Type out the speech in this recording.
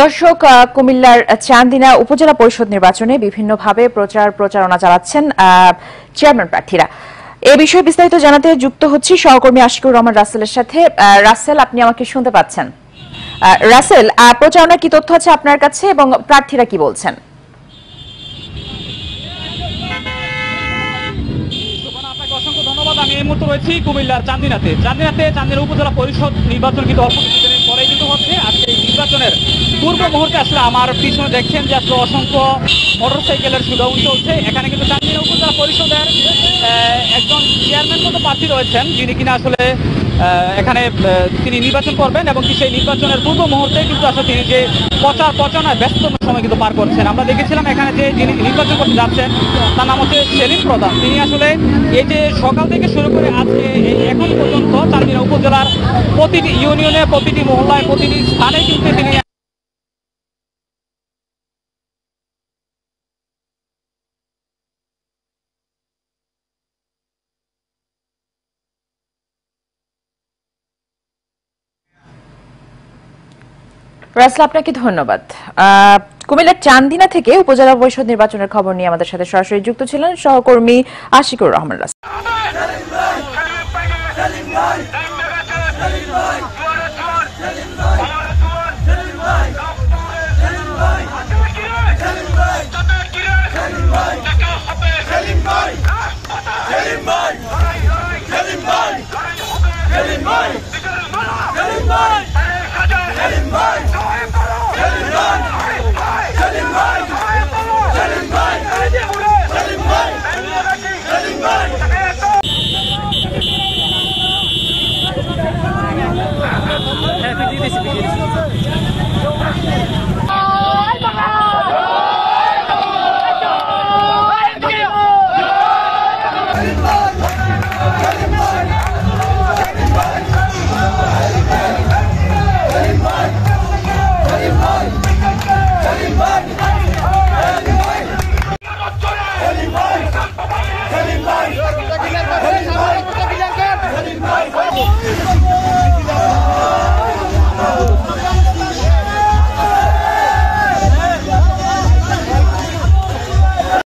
দর্শক, কুমিল্লার চান্দিনা উপজেলা পরিষদ নির্বাচনে বিভিন্নভাবে প্রচারণা চালাচ্ছেন চেয়ারম্যান প্রার্থীরা। এ বিষয়ে বিস্তারিত জানাতে যুক্ত হচ্ছি সহকর্মী আশিকুর রহমান রাসেলের সাথে। রাসেল, আপনি আমাকে শুনতে পাচ্ছেন? রাসেল, প্রচারণার কি তথ্য আছে আপনার কাছে এবং প্রার্থীরা কি বলছেন? অসংখ্য ধন্যবাদ। আমি এই মুহূর্তে রয়েছি কুমিল্লার চান্দিনা উপজেলা পরিষদ নির্বাচন কিন্তু অল্প কিছুদিনের পরেই কিন্তু হচ্ছে। আর সেই নির্বাচনের পূর্ব মুহূর্তে আসলে আমার পিছনে দেখছেন যে আসলে অসংখ্য মোটরসাইকেলের শোডাউন চলছে। এখানে কিন্তু চান্দিনা উপজেলা পরিষদের একজন চেয়ারম্যান মতো প্রার্থী রয়েছেন, যিনি কিনা আসলে এখানে তিনি নির্বাচন করবেন এবং সেই নির্বাচনের পূর্ব মুহূর্তে কিন্তু আসলে তিনি যে প্রচারণায় ব্যস্ততম সময় কিন্তু পার করছেন। আমরা দেখেছিলাম এখানে যে যিনি নির্বাচন করতে যাচ্ছেন তার নাম হচ্ছে সেলিম প্রধান। তিনি আসলে এই যে সকাল থেকে শুরু করে আজকে এখন পর্যন্ত চান্দিনা উপজেলার প্রতিটি ইউনিয়নে, প্রতিটি মহল্লায়, প্রতিটি স্থানে কিন্তু তিনি রাসেল, আপনাকে ধন্যবাদ। কুমিল্লার চান্দিনা থেকে উপজেলা পরিষদ নির্বাচনের খবর নিয়ে আমাদের সাথে সরাসরি যুক্ত ছিলেন সহকর্মী আশিকুর রহমান রাসেল।